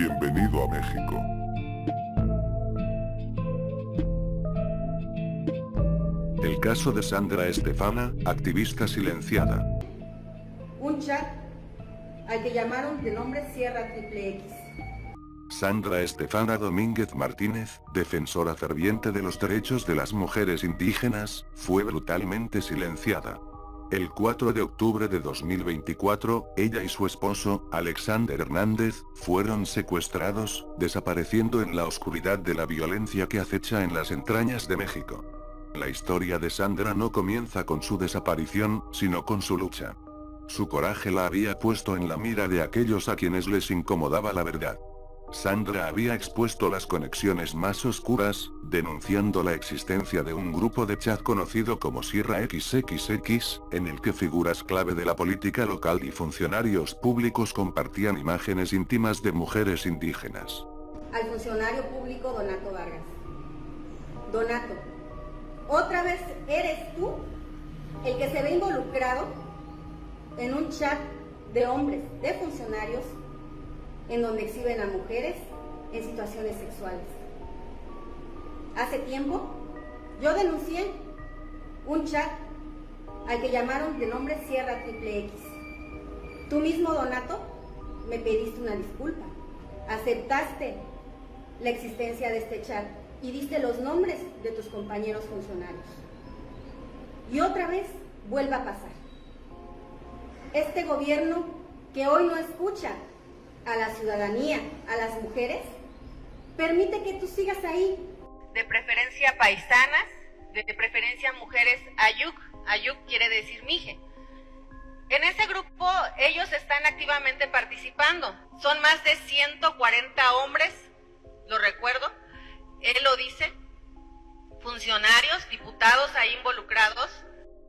Bienvenido a México. El caso de Sandra Estefana, activista silenciada. Un chat al que llamaron de nombre Sierra Triple X. Sandra Estefana Domínguez Martínez, defensora ferviente de los derechos de las mujeres indígenas, fue brutalmente silenciada. El 4 de octubre de 2024, ella y su esposo, Alexander Hernández, fueron secuestrados, desapareciendo en la oscuridad de la violencia que acecha en las entrañas de México. La historia de Sandra no comienza con su desaparición, sino con su lucha. Su coraje la había puesto en la mira de aquellos a quienes les incomodaba la verdad. Sandra había expuesto las conexiones más oscuras, denunciando la existencia de un grupo de chat conocido como Sierra XXX, en el que figuras clave de la política local y funcionarios públicos compartían imágenes íntimas de mujeres indígenas. Al funcionario público Donato Vargas. Donato, ¿otra vez eres tú el que se ve involucrado en un chat de hombres, de funcionarios, en donde exhiben a mujeres en situaciones sexuales? Hace tiempo, yo denuncié un chat al que llamaron de nombre Sierra Triple X. Tú mismo, Donato, me pediste una disculpa. Aceptaste la existencia de este chat y diste los nombres de tus compañeros funcionarios. Y otra vez vuelve a pasar. Este gobierno que hoy no escucha a la ciudadanía, a las mujeres, permite que tú sigas ahí. De preferencia paisanas, de preferencia mujeres Ayuk. Ayuk quiere decir mije. En ese grupo ellos están activamente participando. Son más de 140 hombres, lo recuerdo, él lo dice, funcionarios, diputados ahí involucrados.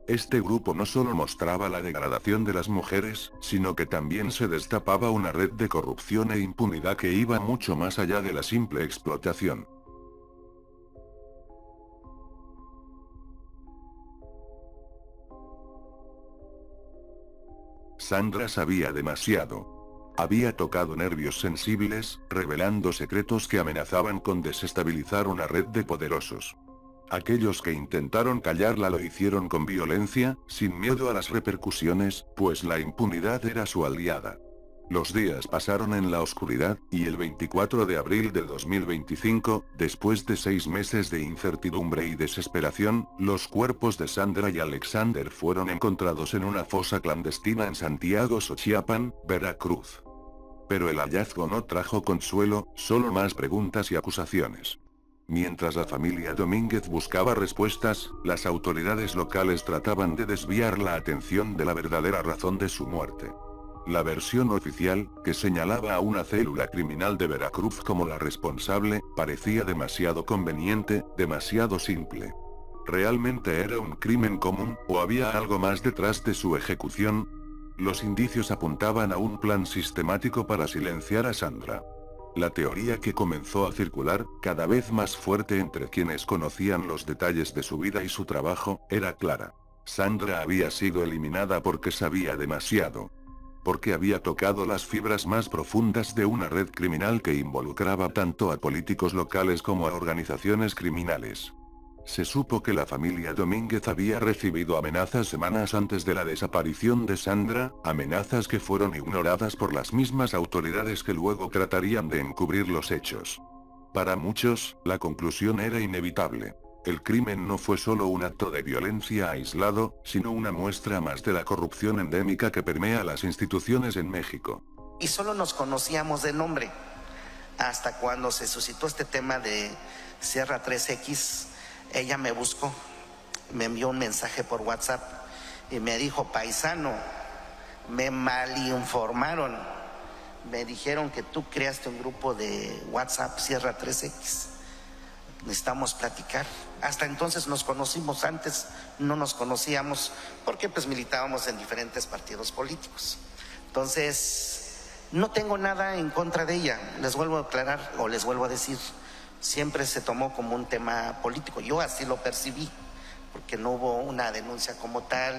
Este grupo no solo mostraba la degradación de las mujeres, sino que también se destapaba una red de corrupción e impunidad que iba mucho más allá de la simple explotación. Sandra sabía demasiado. Había tocado nervios sensibles, revelando secretos que amenazaban con desestabilizar una red de poderosos. Aquellos que intentaron callarla lo hicieron con violencia, sin miedo a las repercusiones, pues la impunidad era su aliada. Los días pasaron en la oscuridad, y el 24 de abril de 2025, después de 6 meses de incertidumbre y desesperación, los cuerpos de Sandra y Alexander fueron encontrados en una fosa clandestina en Santiago Xochiapan, Veracruz. Pero el hallazgo no trajo consuelo, solo más preguntas y acusaciones. Mientras la familia Domínguez buscaba respuestas, las autoridades locales trataban de desviar la atención de la verdadera razón de su muerte. La versión oficial, que señalaba a una célula criminal de Veracruz como la responsable, parecía demasiado conveniente, demasiado simple. ¿Realmente era un crimen común, o había algo más detrás de su ejecución? Los indicios apuntaban a un plan sistemático para silenciar a Sandra. La teoría que comenzó a circular, cada vez más fuerte entre quienes conocían los detalles de su vida y su trabajo, era clara. Sandra había sido eliminada porque sabía demasiado. Porque había tocado las fibras más profundas de una red criminal que involucraba tanto a políticos locales como a organizaciones criminales. Se supo que la familia Domínguez había recibido amenazas semanas antes de la desaparición de Sandra, amenazas que fueron ignoradas por las mismas autoridades que luego tratarían de encubrir los hechos. Para muchos, la conclusión era inevitable. El crimen no fue solo un acto de violencia aislado, sino una muestra más de la corrupción endémica que permea las instituciones en México. Y solo nos conocíamos de nombre, hasta cuando se suscitó este tema de Sierra 3X. Ella me buscó, me envió un mensaje por WhatsApp y me dijo: paisano, me malinformaron, me dijeron que tú creaste un grupo de WhatsApp Sierra 3X, necesitamos platicar. Hasta entonces nos conocimos, antes no nos conocíamos porque pues militábamos en diferentes partidos políticos. Entonces, no tengo nada en contra de ella, les vuelvo a aclarar o les vuelvo a decir. Siempre se tomó como un tema político, yo así lo percibí, porque no hubo una denuncia como tal,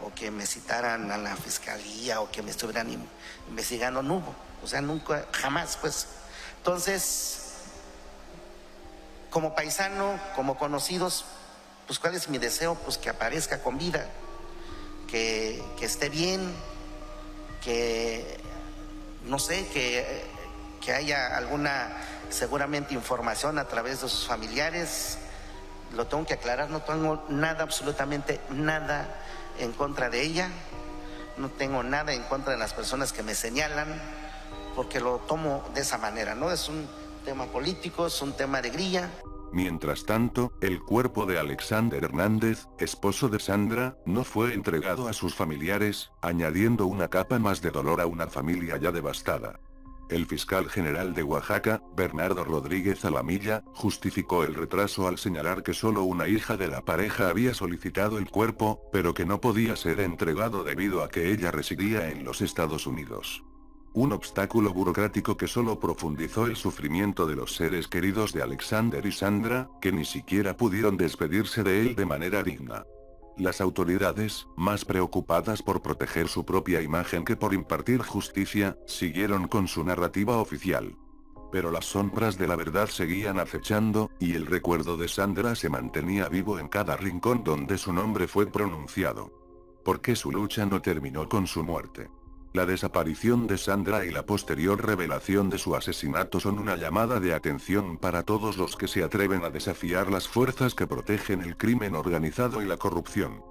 o que me citaran a la fiscalía, o que me estuvieran investigando, no hubo, o sea, nunca, jamás, pues. Entonces, como paisano, como conocidos, pues ¿cuál es mi deseo? Pues que aparezca con vida, que esté bien, que, no sé, que haya alguna, seguramente, información a través de sus familiares. Lo tengo que aclarar, no tengo nada, absolutamente nada en contra de ella, no tengo nada en contra de las personas que me señalan, porque lo tomo de esa manera, ¿no? Es un tema político, es un tema de grilla. Mientras tanto, el cuerpo de Alexander Hernández, esposo de Sandra, no fue entregado a sus familiares, añadiendo una capa más de dolor a una familia ya devastada. El fiscal general de Oaxaca, Bernardo Rodríguez Alamilla, justificó el retraso al señalar que solo una hija de la pareja había solicitado el cuerpo, pero que no podía ser entregado debido a que ella residía en los Estados Unidos. Un obstáculo burocrático que solo profundizó el sufrimiento de los seres queridos de Alexander y Sandra, que ni siquiera pudieron despedirse de él de manera digna. Las autoridades, más preocupadas por proteger su propia imagen que por impartir justicia, siguieron con su narrativa oficial. Pero las sombras de la verdad seguían acechando, y el recuerdo de Sandra se mantenía vivo en cada rincón donde su nombre fue pronunciado. Porque su lucha no terminó con su muerte. La desaparición de Sandra y la posterior revelación de su asesinato son una llamada de atención para todos los que se atreven a desafiar las fuerzas que protegen el crimen organizado y la corrupción.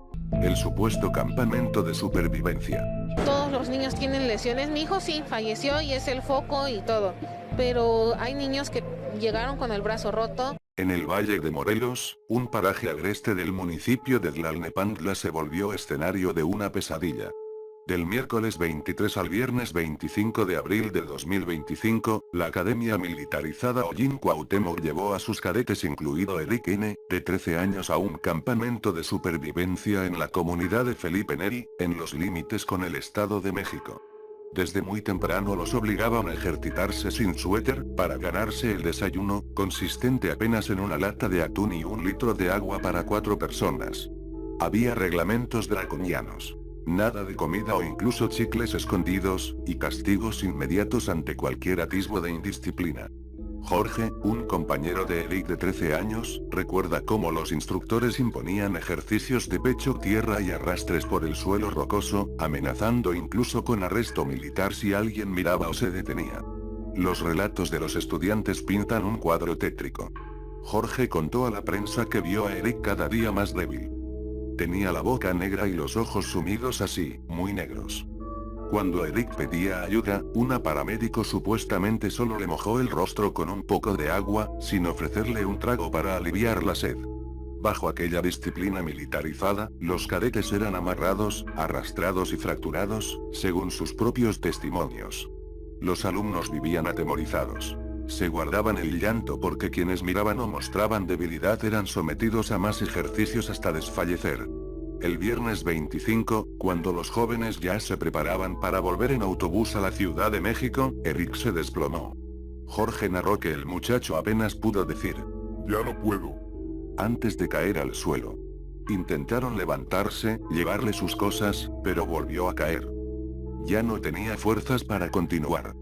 El supuesto campamento de supervivencia. Todos los niños tienen lesiones. Mi hijo sí, falleció y es el foco y todo. Pero hay niños que llegaron con el brazo roto. En el Valle de Morelos, un paraje agreste del municipio de Tlalnepantla se volvió escenario de una pesadilla. Del miércoles 23 al viernes 25 de abril de 2025, la Academia Militarizada Ollín Cuauhtémoc llevó a sus cadetes, incluido Eric N., de 13 años, a un campamento de supervivencia en la comunidad de Felipe Neri, en los límites con el Estado de México. Desde muy temprano los obligaban a ejercitarse sin suéter, para ganarse el desayuno, consistente apenas en una lata de atún y 1 litro de agua para 4 personas. Había reglamentos draconianos. Nada de comida o incluso chicles escondidos, y castigos inmediatos ante cualquier atisbo de indisciplina. Jorge, un compañero de Eric de 13 años, recuerda cómo los instructores imponían ejercicios de pecho, tierra y arrastres por el suelo rocoso, amenazando incluso con arresto militar si alguien miraba o se detenía. Los relatos de los estudiantes pintan un cuadro tétrico. Jorge contó a la prensa que vio a Eric cada día más débil. Tenía la boca negra y los ojos sumidos así, muy negros. Cuando Eric pedía ayuda, una paramédico supuestamente solo le mojó el rostro con un poco de agua, sin ofrecerle un trago para aliviar la sed. Bajo aquella disciplina militarizada, los cadetes eran amarrados, arrastrados y fracturados, según sus propios testimonios. Los alumnos vivían atemorizados. Se guardaban el llanto porque quienes miraban o mostraban debilidad eran sometidos a más ejercicios hasta desfallecer. El viernes 25, cuando los jóvenes ya se preparaban para volver en autobús a la Ciudad de México, Eric se desplomó. Jorge narró que el muchacho apenas pudo decir, "Ya no puedo", antes de caer al suelo. Intentaron levantarse, llevarle sus cosas, pero volvió a caer. Ya no tenía fuerzas para continuar.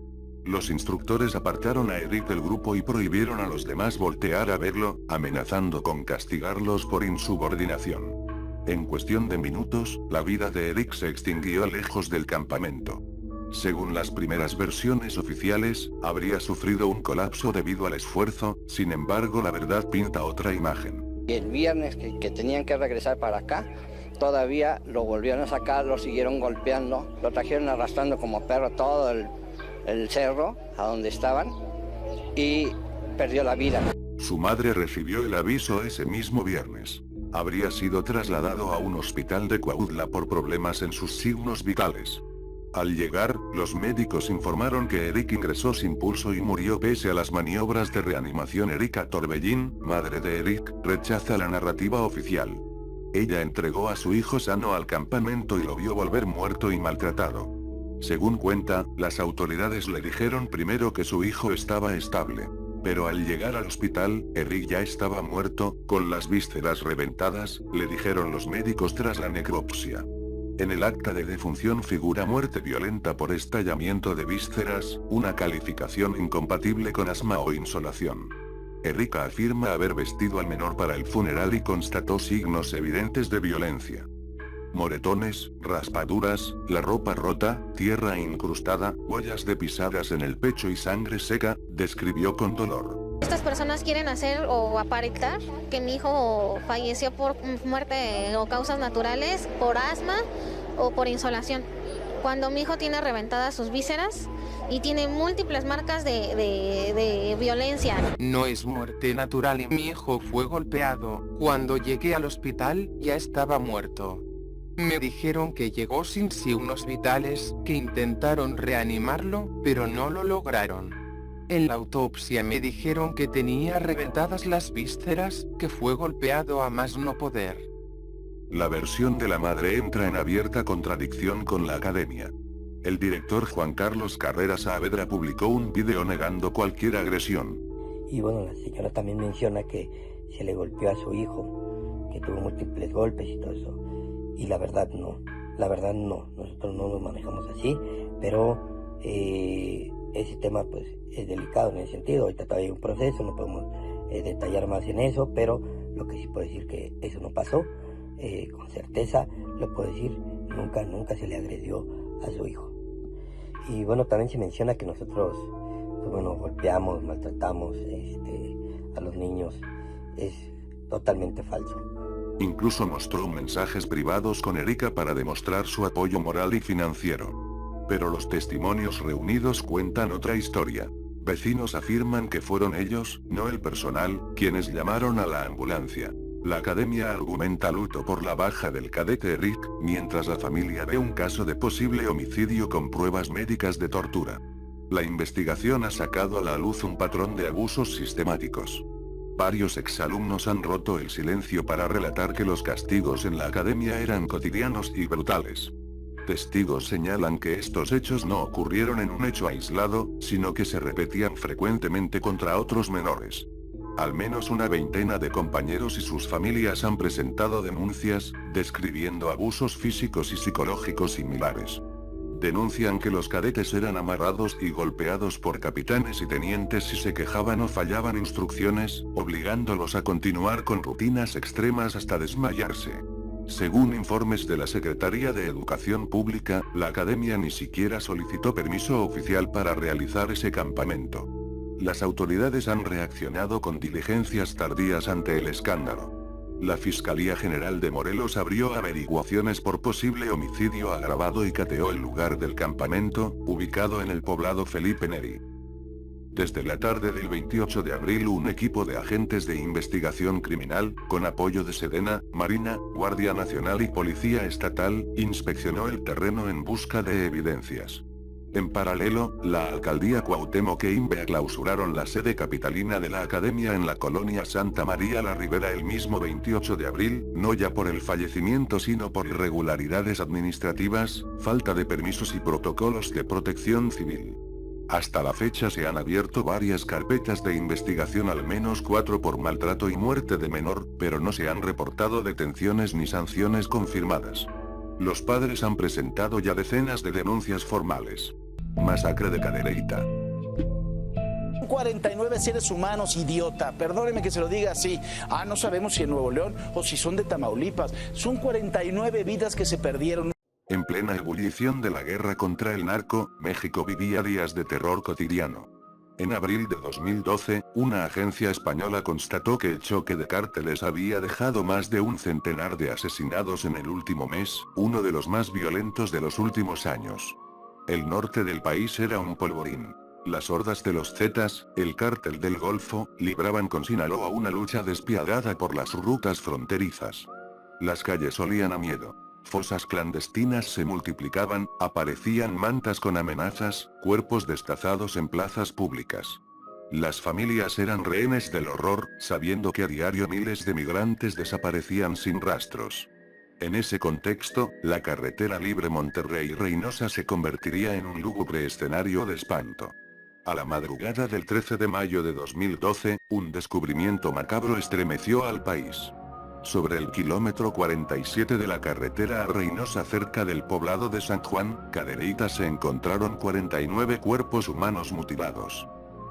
Los instructores apartaron a Eric del grupo y prohibieron a los demás voltear a verlo, amenazando con castigarlos por insubordinación. En cuestión de minutos, la vida de Eric se extinguió lejos del campamento. Según las primeras versiones oficiales, habría sufrido un colapso debido al esfuerzo, sin embargo la verdad pinta otra imagen. El viernes que tenían que regresar para acá, todavía lo volvieron a sacar, lo siguieron golpeando, lo trajeron arrastrando como perro todo el cerro a donde estaban y perdió la vida. Su madre recibió el aviso ese mismo viernes. Habría sido trasladado a un hospital de Cuautla por problemas en sus signos vitales. Al llegar, los médicos informaron que Eric ingresó sin pulso y murió pese a las maniobras de reanimación. Erika Torbellín, madre de Eric, rechaza la narrativa oficial. Ella entregó a su hijo sano al campamento y lo vio volver muerto y maltratado. Según cuenta, las autoridades le dijeron primero que su hijo estaba estable. Pero al llegar al hospital, Eric ya estaba muerto, con las vísceras reventadas, le dijeron los médicos tras la necropsia. En el acta de defunción figura muerte violenta por estallamiento de vísceras, una calificación incompatible con asma o insolación. Erika afirma haber vestido al menor para el funeral y constató signos evidentes de violencia. Moretones, raspaduras, la ropa rota, tierra incrustada, huellas de pisadas en el pecho y sangre seca, describió con dolor. Estas personas quieren hacer o aparentar que mi hijo falleció por muerte o causas naturales, por asma o por insolación. Cuando mi hijo tiene reventadas sus vísceras y tiene múltiples marcas de violencia. No es muerte natural y mi hijo fue golpeado. Cuando llegué al hospital ya estaba muerto. Me dijeron que llegó sin signos vitales, que intentaron reanimarlo, pero no lo lograron. En la autopsia me dijeron que tenía reventadas las vísceras, que fue golpeado a más no poder. La versión de la madre entra en abierta contradicción con la academia. El director Juan Carlos Carrera Saavedra publicó un video negando cualquier agresión. Y bueno, la señora también menciona que se le golpeó a su hijo, que tuvo múltiples golpes y todo eso. Y la verdad no, nosotros no nos manejamos así, pero ese tema pues es delicado en ese sentido. Ahorita todavía hay un proceso, no podemos detallar más en eso, pero lo que sí puedo decir que eso no pasó, con certeza lo puedo decir, nunca se le agredió a su hijo. Y bueno, también se menciona que nosotros pues bueno, golpeamos, maltratamos a los niños. Es totalmente falso. Incluso mostró mensajes privados con Erika para demostrar su apoyo moral y financiero. Pero los testimonios reunidos cuentan otra historia. Vecinos afirman que fueron ellos, no el personal, quienes llamaron a la ambulancia. La academia argumenta luto por la baja del cadete Eric, mientras la familia ve un caso de posible homicidio con pruebas médicas de tortura. La investigación ha sacado a la luz un patrón de abusos sistemáticos. Varios exalumnos han roto el silencio para relatar que los castigos en la academia eran cotidianos y brutales. Testigos señalan que estos hechos no ocurrieron en un hecho aislado, sino que se repetían frecuentemente contra otros menores. Al menos una veintena de compañeros y sus familias han presentado denuncias, describiendo abusos físicos y psicológicos similares. Denuncian que los cadetes eran amarrados y golpeados por capitanes y tenientes si se quejaban o fallaban instrucciones, obligándolos a continuar con rutinas extremas hasta desmayarse. Según informes de la Secretaría de Educación Pública, la academia ni siquiera solicitó permiso oficial para realizar ese campamento. Las autoridades han reaccionado con diligencias tardías ante el escándalo. La Fiscalía General de Morelos abrió averiguaciones por posible homicidio agravado y cateó el lugar del campamento, ubicado en el poblado Felipe Neri. Desde la tarde del 28 de abril un equipo de agentes de investigación criminal, con apoyo de Sedena, Marina, Guardia Nacional y Policía Estatal, inspeccionó el terreno en busca de evidencias. En paralelo, la alcaldía Cuauhtémoc e INVEA clausuraron la sede capitalina de la academia en la colonia Santa María la Ribera el mismo 28 de abril, no ya por el fallecimiento sino por irregularidades administrativas, falta de permisos y protocolos de protección civil. Hasta la fecha se han abierto varias carpetas de investigación, al menos 4 por maltrato y muerte de menor, pero no se han reportado detenciones ni sanciones confirmadas. Los padres han presentado ya decenas de denuncias formales. Masacre de Cadereyta. 49 seres humanos, idiota, perdóneme que se lo diga así. No sabemos si en Nuevo León o si son de Tamaulipas. Son 49 vidas que se perdieron. En plena ebullición de la guerra contra el narco, México vivía días de terror cotidiano. En abril de 2012, una agencia española constató que el choque de cárteles había dejado más de un centenar de asesinados en el último mes, uno de los más violentos de los últimos años. El norte del país era un polvorín. Las hordas de los Zetas, el cártel del Golfo, libraban con Sinaloa una lucha despiadada por las rutas fronterizas. Las calles olían a miedo. Fosas clandestinas se multiplicaban, aparecían mantas con amenazas, cuerpos destazados en plazas públicas. Las familias eran rehenes del horror, sabiendo que a diario miles de migrantes desaparecían sin rastros. En ese contexto, la carretera libre Monterrey-Reynosa se convertiría en un lúgubre escenario de espanto. A la madrugada del 13 de mayo de 2012, un descubrimiento macabro estremeció al país. Sobre el kilómetro 47 de la carretera a Reynosa cerca del poblado de San Juan, Cadereyta se encontraron 49 cuerpos humanos mutilados.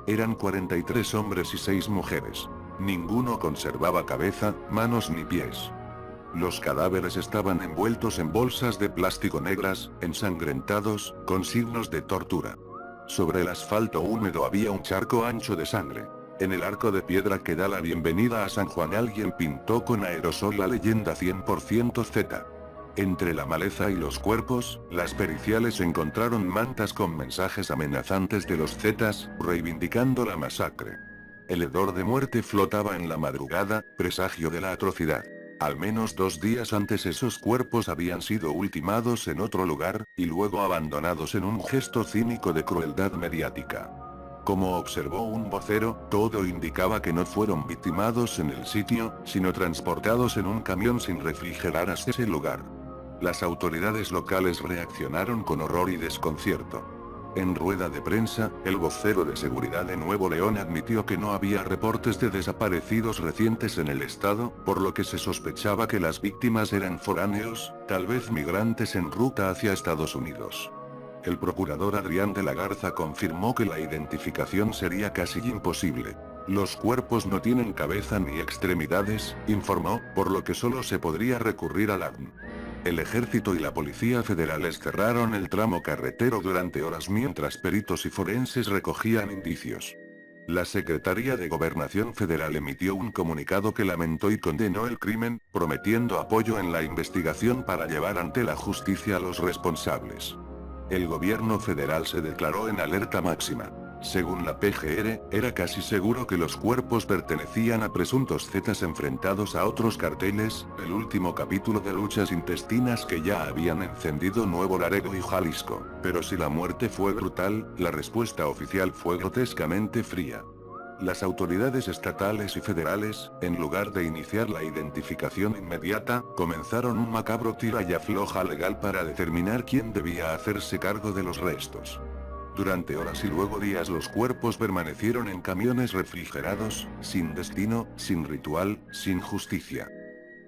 Eran 43 hombres y 6 mujeres. Ninguno conservaba cabeza, manos ni pies. Los cadáveres estaban envueltos en bolsas de plástico negras, ensangrentados, con signos de tortura. Sobre el asfalto húmedo había un charco ancho de sangre. En el arco de piedra que da la bienvenida a San Juan alguien pintó con aerosol la leyenda 100% Z. Entre la maleza y los cuerpos, las periciales encontraron mantas con mensajes amenazantes de los Zetas, reivindicando la masacre. El hedor de muerte flotaba en la madrugada, presagio de la atrocidad. Al menos 2 días antes esos cuerpos habían sido ultimados en otro lugar, y luego abandonados en un gesto cínico de crueldad mediática. Como observó un vocero, todo indicaba que no fueron victimados en el sitio, sino transportados en un camión sin refrigerar hasta ese lugar. Las autoridades locales reaccionaron con horror y desconcierto. En rueda de prensa, el vocero de seguridad de Nuevo León admitió que no había reportes de desaparecidos recientes en el estado, por lo que se sospechaba que las víctimas eran foráneos, tal vez migrantes en ruta hacia Estados Unidos. El procurador Adrián de la Garza confirmó que la identificación sería casi imposible. Los cuerpos no tienen cabeza ni extremidades, informó, por lo que solo se podría recurrir al ADN. El ejército y la policía federales cerraron el tramo carretero durante horas mientras peritos y forenses recogían indicios. La Secretaría de Gobernación Federal emitió un comunicado que lamentó y condenó el crimen, prometiendo apoyo en la investigación para llevar ante la justicia a los responsables. El gobierno federal se declaró en alerta máxima. Según la PGR, era casi seguro que los cuerpos pertenecían a presuntos Zetas enfrentados a otros carteles, el último capítulo de luchas intestinas que ya habían encendido Nuevo Laredo y Jalisco. Pero si la muerte fue brutal, la respuesta oficial fue grotescamente fría. Las autoridades estatales y federales, en lugar de iniciar la identificación inmediata, comenzaron un macabro tira y afloja legal para determinar quién debía hacerse cargo de los restos. Durante horas y luego días los cuerpos permanecieron en camiones refrigerados, sin destino, sin ritual, sin justicia.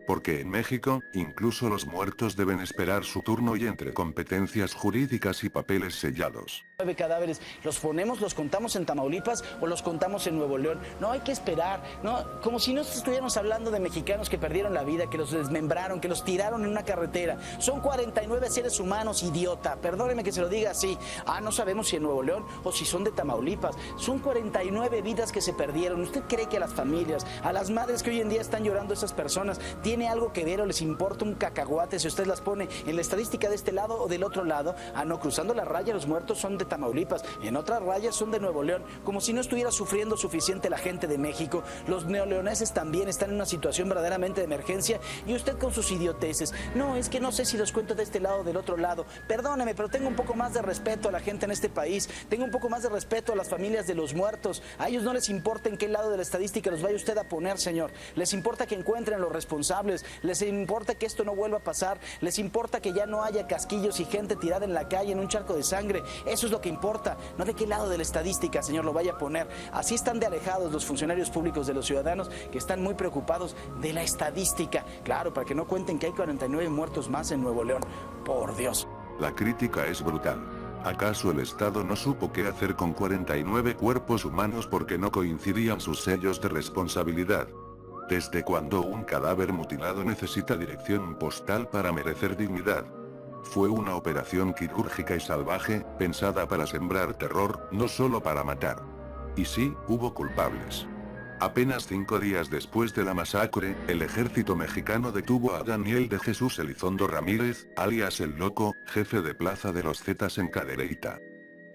Porque en México, incluso los muertos deben esperar su turno y entre competencias jurídicas y papeles sellados. 9 cadáveres, ¿los ponemos, los contamos en Tamaulipas o los contamos en Nuevo León? No, hay que esperar, ¿no? Como si no estuviéramos hablando de mexicanos que perdieron la vida, que los desmembraron, que los tiraron en una carretera. Son 49 seres humanos, idiota. Perdóneme que se lo diga así. No sabemos si en Nuevo León o si son de Tamaulipas. Son 49 vidas que se perdieron. ¿Usted cree que a las familias, a las madres que hoy en día están llorando esas personas, tiene algo que ver o les importa un cacahuate si usted las pone en la estadística de este lado o del otro lado? No, cruzando la raya los muertos son de Tamaulipas, en otras rayas son de Nuevo León, como si no estuviera sufriendo suficiente la gente de México. Los neoleoneses también están en una situación verdaderamente de emergencia y usted con sus idioteces. No, es que no sé si los cuento de este lado o del otro lado. Perdóneme, pero tengo un poco más de respeto a la gente en este país, tengo un poco más de respeto a las familias de los muertos. A ellos no les importa en qué lado de la estadística los vaya usted a poner, señor. Les importa que encuentren los responsables, les importa que esto no vuelva a pasar, les importa que ya no haya casquillos y gente tirada en la calle en un charco de sangre. Eso es lo que importa, no de qué lado de la estadística, señor, lo vaya a poner. Así están de alejados los funcionarios públicos de los ciudadanos, que están muy preocupados de la estadística. Claro, para que no cuenten que hay 49 muertos más en Nuevo León. Por Dios. La crítica es brutal. ¿Acaso el Estado no supo qué hacer con 49 cuerpos humanos porque no coincidían sus sellos de responsabilidad? ¿Desde cuándo un cadáver mutilado necesita dirección postal para merecer dignidad? Fue una operación quirúrgica y salvaje, pensada para sembrar terror, no solo para matar. Y sí, hubo culpables. Apenas 5 días después de la masacre, el ejército mexicano detuvo a Daniel de Jesús Elizondo Ramírez, alias El Loco, jefe de plaza de los Zetas en Cadereyta.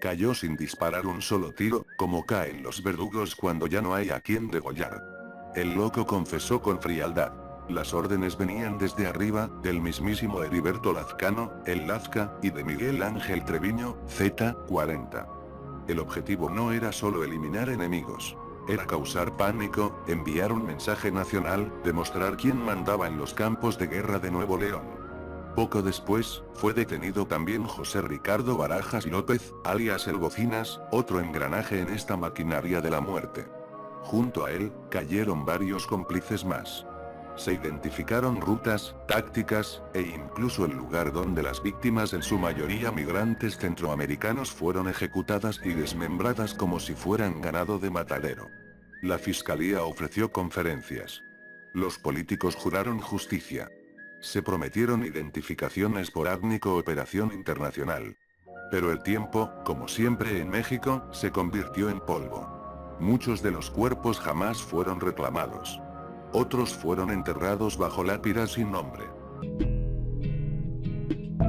Cayó sin disparar un solo tiro, como caen los verdugos cuando ya no hay a quien degollar. El Loco confesó con frialdad. Las órdenes venían desde arriba, del mismísimo Heriberto Lazcano, el Lazca, y de Miguel Ángel Treviño, Z40. El objetivo no era solo eliminar enemigos. Era causar pánico, enviar un mensaje nacional, demostrar quién mandaba en los campos de guerra de Nuevo León. Poco después, fue detenido también José Ricardo Barajas López, alias El Bocinas, otro engranaje en esta maquinaria de la muerte. Junto a él, cayeron varios cómplices más. Se identificaron rutas, tácticas, e incluso el lugar donde las víctimas, en su mayoría migrantes centroamericanos, fueron ejecutadas y desmembradas como si fueran ganado de matadero. La fiscalía ofreció conferencias. Los políticos juraron justicia. Se prometieron identificaciones por AVNI, cooperación internacional. Pero el tiempo, como siempre en México, se convirtió en polvo. Muchos de los cuerpos jamás fueron reclamados. Otros fueron enterrados bajo lápidas sin nombre.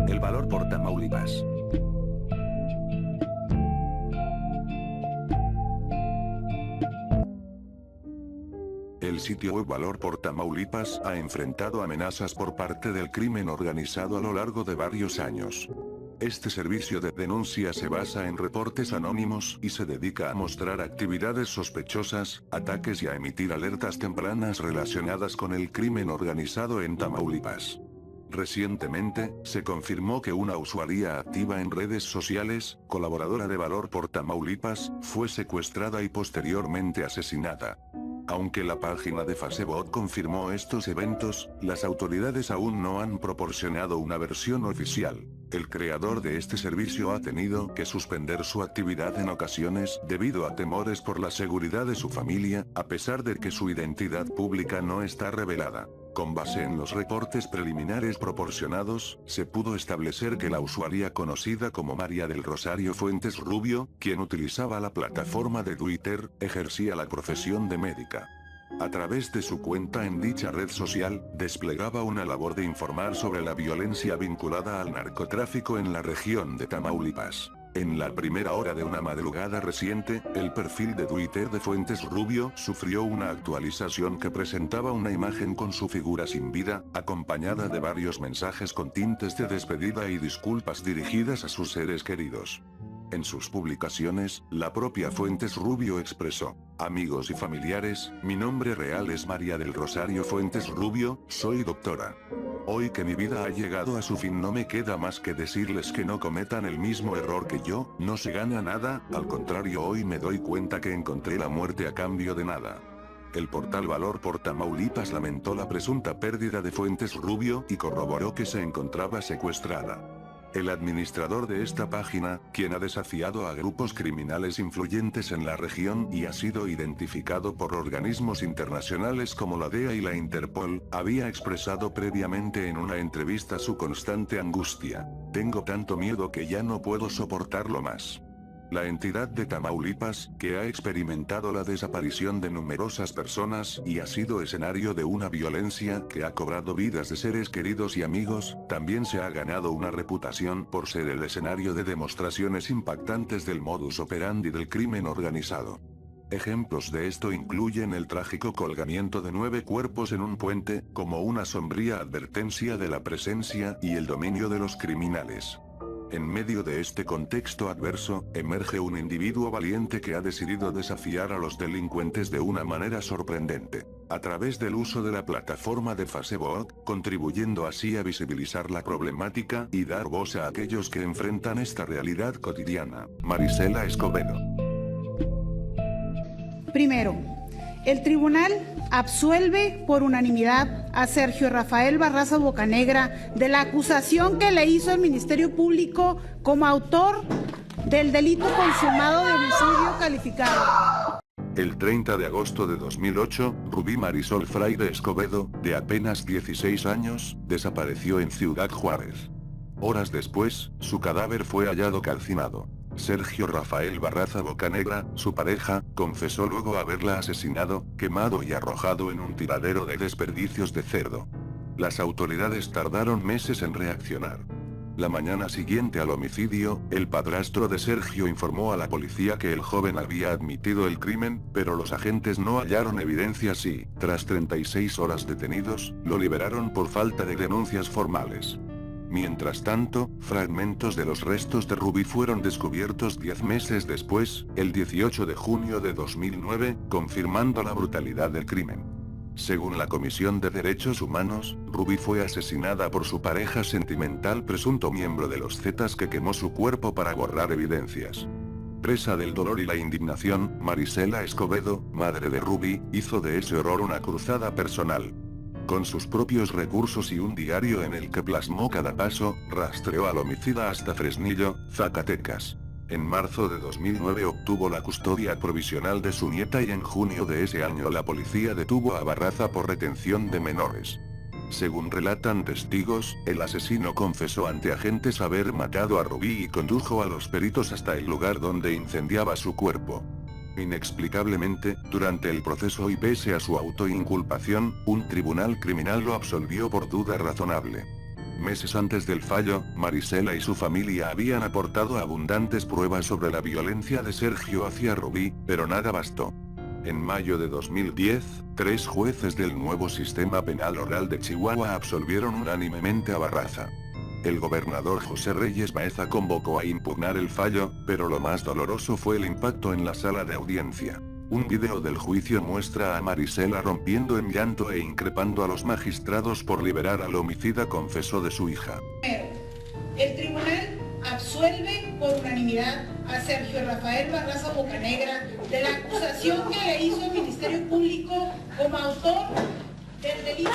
El valor por Tamaulipas. El sitio web Valor por Tamaulipas ha enfrentado amenazas por parte del crimen organizado a lo largo de varios años. Este servicio de denuncia se basa en reportes anónimos y se dedica a mostrar actividades sospechosas, ataques y a emitir alertas tempranas relacionadas con el crimen organizado en Tamaulipas. Recientemente, se confirmó que una usuaria activa en redes sociales, colaboradora de Valor por Tamaulipas, fue secuestrada y posteriormente asesinada. Aunque la página de Facebook confirmó estos eventos, las autoridades aún no han proporcionado una versión oficial. El creador de este servicio ha tenido que suspender su actividad en ocasiones debido a temores por la seguridad de su familia, a pesar de que su identidad pública no está revelada. Con base en los reportes preliminares proporcionados, se pudo establecer que la usuaria conocida como María del Rosario Fuentes Rubio, quien utilizaba la plataforma de Twitter, ejercía la profesión de médica. A través de su cuenta en dicha red social, desplegaba una labor de informar sobre la violencia vinculada al narcotráfico en la región de Tamaulipas. En la primera hora de una madrugada reciente, el perfil de Twitter de Fuentes Rubio sufrió una actualización que presentaba una imagen con su figura sin vida, acompañada de varios mensajes con tintes de despedida y disculpas dirigidas a sus seres queridos. En sus publicaciones, la propia Fuentes Rubio expresó: "Amigos y familiares, mi nombre real es María del Rosario Fuentes Rubio, soy doctora. Hoy que mi vida ha llegado a su fin no me queda más que decirles que no cometan el mismo error que yo, no se gana nada, al contrario hoy me doy cuenta que encontré la muerte a cambio de nada". El portal Valor por Tamaulipas lamentó la presunta pérdida de Fuentes Rubio y corroboró que se encontraba secuestrada. El administrador de esta página, quien ha desafiado a grupos criminales influyentes en la región y ha sido identificado por organismos internacionales como la DEA y la Interpol, había expresado previamente en una entrevista su constante angustia: "Tengo tanto miedo que ya no puedo soportarlo más". La entidad de Tamaulipas, que ha experimentado la desaparición de numerosas personas y ha sido escenario de una violencia que ha cobrado vidas de seres queridos y amigos, también se ha ganado una reputación por ser el escenario de demostraciones impactantes del modus operandi del crimen organizado. Ejemplos de esto incluyen el trágico colgamiento de 9 cuerpos en un puente, como una sombría advertencia de la presencia y el dominio de los criminales. En medio de este contexto adverso, emerge un individuo valiente que ha decidido desafiar a los delincuentes de una manera sorprendente, a través del uso de la plataforma de Facebook, contribuyendo así a visibilizar la problemática y dar voz a aquellos que enfrentan esta realidad cotidiana. Marisela Escobedo. Primero, el tribunal absuelve por unanimidad a Sergio Rafael Barraza Bocanegra de la acusación que le hizo el Ministerio Público como autor del delito consumado de homicidio calificado. El 30 de agosto de 2008, Rubí Marisol Fraire Escobedo, de apenas 16 años, desapareció en Ciudad Juárez. Horas después, su cadáver fue hallado calcinado. Sergio Rafael Barraza Bocanegra, su pareja, confesó luego haberla asesinado, quemado y arrojado en un tiradero de desperdicios de cerdo. Las autoridades tardaron meses en reaccionar. La mañana siguiente al homicidio, el padrastro de Sergio informó a la policía que el joven había admitido el crimen, pero los agentes no hallaron evidencias y, tras 36 horas detenidos, lo liberaron por falta de denuncias formales. Mientras tanto, fragmentos de los restos de Rubí fueron descubiertos 10 meses después, el 18 de junio de 2009, confirmando la brutalidad del crimen. Según la Comisión de Derechos Humanos, Rubí fue asesinada por su pareja sentimental, presunto miembro de los Zetas, que quemó su cuerpo para borrar evidencias. Presa del dolor y la indignación, Marisela Escobedo, madre de Rubí, hizo de ese horror una cruzada personal. Con sus propios recursos y un diario en el que plasmó cada paso, rastreó al homicida hasta Fresnillo, Zacatecas. En marzo de 2009 obtuvo la custodia provisional de su nieta y en junio de ese año la policía detuvo a Barraza por retención de menores. Según relatan testigos, el asesino confesó ante agentes haber matado a Rubí y condujo a los peritos hasta el lugar donde incendiaba su cuerpo. Inexplicablemente, durante el proceso y pese a su autoinculpación, un tribunal criminal lo absolvió por duda razonable. Meses antes del fallo, Marisela y su familia habían aportado abundantes pruebas sobre la violencia de Sergio hacia Rubí, pero nada bastó. En mayo de 2010, 3 jueces del nuevo sistema penal oral de Chihuahua absolvieron unánimemente a Barraza. El gobernador José Reyes Baeza convocó a impugnar el fallo, pero lo más doloroso fue el impacto en la sala de audiencia. Un video del juicio muestra a Marisela rompiendo en llanto e increpando a los magistrados por liberar al homicida confeso de su hija. El tribunal absuelve por unanimidad a Sergio Rafael Barraza Bocanegra de la acusación que le hizo el Ministerio Público como autor del delito.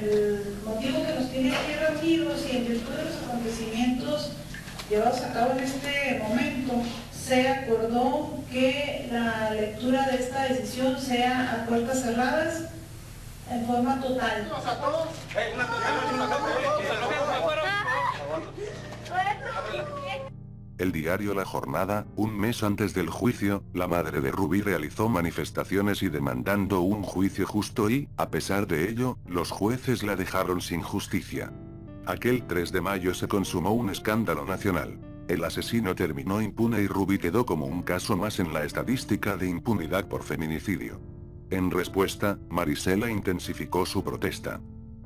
El motivo que nos tiene aquí reunidos y en virtud de los acontecimientos llevados a cabo en este momento, se acordó que la lectura de esta decisión sea a puertas cerradas en forma total. El diario La Jornada, un mes antes del juicio, la madre de Rubí realizó manifestaciones y demandando un juicio justo y, a pesar de ello, los jueces la dejaron sin justicia. Aquel 3 de mayo se consumó un escándalo nacional. El asesino terminó impune y Rubí quedó como un caso más en la estadística de impunidad por feminicidio. En respuesta, Marisela intensificó su protesta.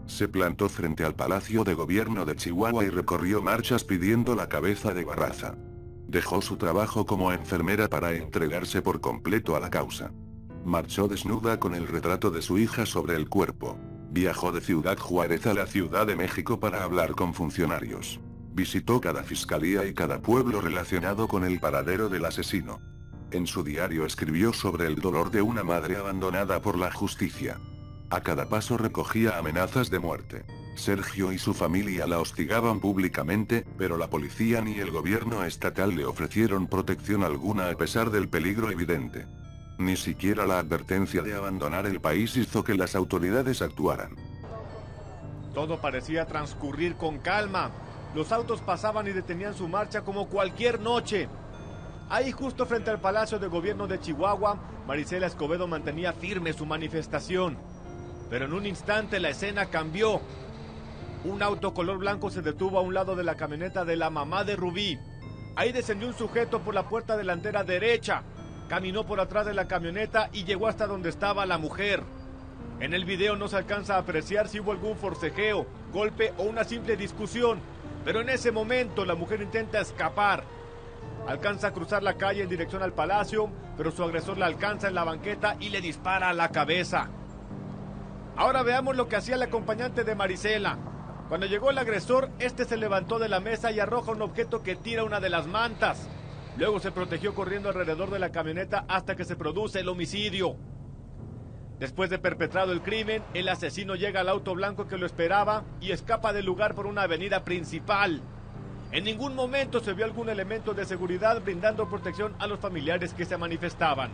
Se plantó frente al Palacio de Gobierno de Chihuahua y recorrió marchas pidiendo la cabeza de Barraza. Dejó su trabajo como enfermera para entregarse por completo a la causa. Marchó desnuda con el retrato de su hija sobre el cuerpo. Viajó de Ciudad Juárez a la Ciudad de México para hablar con funcionarios. Visitó cada fiscalía y cada pueblo relacionado con el paradero del asesino. En su diario escribió sobre el dolor de una madre abandonada por la justicia. A cada paso recogía amenazas de muerte. Sergio y su familia la hostigaban públicamente, pero la policía ni el gobierno estatal le ofrecieron protección alguna a pesar del peligro evidente. Ni siquiera la advertencia de abandonar el país hizo que las autoridades actuaran. Todo parecía transcurrir con calma, Los autos pasaban y detenían su marcha como cualquier noche. Ahí, justo frente al Palacio de Gobierno de Chihuahua, Marisela Escobedo mantenía firme su manifestación. Pero en un instante la escena cambió. Un auto color blanco se detuvo a un lado de la camioneta de la mamá de Rubí. Ahí descendió un sujeto por la puerta delantera derecha, caminó por atrás de la camioneta y llegó hasta donde estaba la mujer. En el video no se alcanza a apreciar si hubo algún forcejeo, golpe o una simple discusión, pero en ese momento la mujer intenta escapar. Alcanza a cruzar la calle en dirección al palacio, pero su agresor la alcanza en la banqueta y le dispara a la cabeza. Ahora veamos lo que hacía el acompañante de Marisela. Cuando llegó el agresor, este se levantó de la mesa y arroja un objeto que tira una de las mantas. Luego se protegió corriendo alrededor de la camioneta hasta que se produce el homicidio. Después de perpetrado el crimen, el asesino llega al auto blanco que lo esperaba y escapa del lugar por una avenida principal. En ningún momento se vio algún elemento de seguridad brindando protección a los familiares que se manifestaban.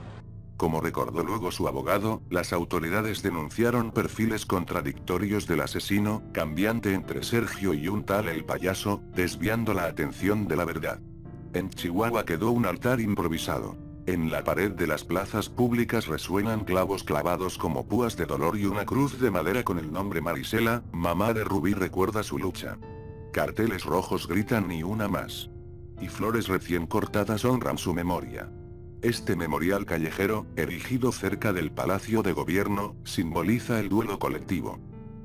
Como recordó luego su abogado, las autoridades denunciaron perfiles contradictorios del asesino, cambiante entre Sergio y un tal El Payaso, desviando la atención de la verdad. En Chihuahua quedó un altar improvisado. En la pared de las plazas públicas resuenan clavos clavados como púas de dolor y una cruz de madera con el nombre Marisela, mamá de Rubí recuerda su lucha. Carteles rojos gritan ni una más. Y flores recién cortadas honran su memoria. Este memorial callejero, erigido cerca del Palacio de Gobierno, simboliza el duelo colectivo.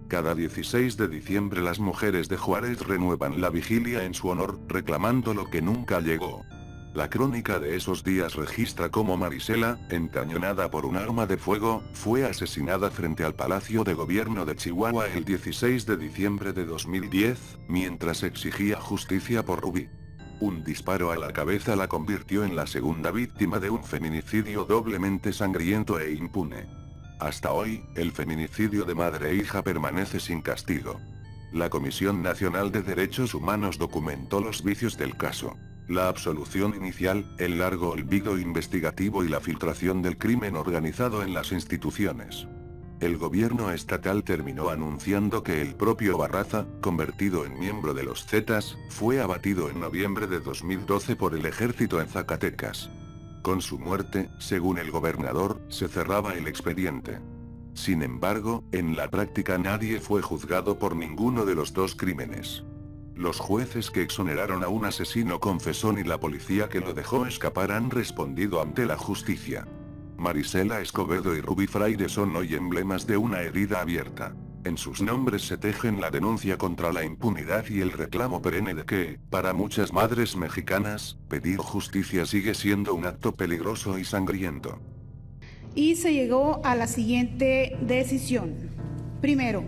Cada 16 de diciembre las mujeres de Juárez renuevan la vigilia en su honor, reclamando lo que nunca llegó. La crónica de esos días registra cómo Marisela, encañonada por un arma de fuego, fue asesinada frente al Palacio de Gobierno de Chihuahua el 16 de diciembre de 2010, mientras exigía justicia por Rubí. Un disparo a la cabeza la convirtió en la segunda víctima de un feminicidio doblemente sangriento e impune. Hasta hoy, el feminicidio de madre e hija permanece sin castigo. La Comisión Nacional de Derechos Humanos documentó los vicios del caso. La absolución inicial, el largo olvido investigativo y la filtración del crimen organizado en las instituciones. El gobierno estatal terminó anunciando que el propio Barraza, convertido en miembro de los Zetas, fue abatido en noviembre de 2012 por el ejército en Zacatecas. Con su muerte, según el gobernador, se cerraba el expediente. Sin embargo, en la práctica nadie fue juzgado por ninguno de los dos crímenes. Los jueces que exoneraron a un asesino confesó ni la policía que lo dejó escapar han respondido ante la justicia. Marisela Escobedo y Rubí Fraire son hoy emblemas de una herida abierta. En sus nombres se tejen la denuncia contra la impunidad y el reclamo perenne de que, para muchas madres mexicanas, pedir justicia sigue siendo un acto peligroso y sangriento. Y se llegó a la siguiente decisión. Primero,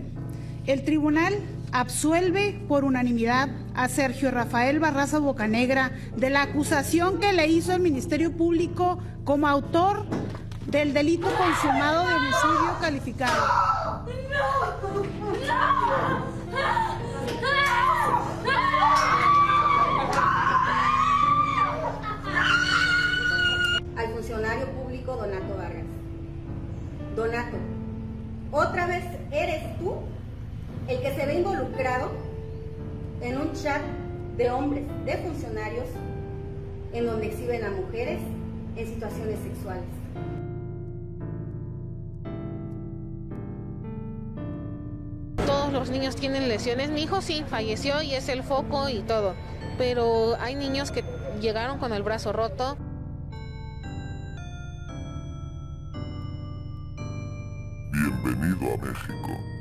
el tribunal absuelve por unanimidad a Sergio Rafael Barraza Bocanegra de la acusación que le hizo el Ministerio Público como autor del delito consumado de homicidio calificado. Al funcionario público Donato Vargas. Donato, otra vez eres tú el que se ve involucrado en un chat de hombres, de funcionarios, en donde exhiben a mujeres en situaciones sexuales. Todos los niños tienen lesiones. Mi hijo sí, falleció y es el foco y todo. Pero hay niños que llegaron con el brazo roto. Bienvenido a México.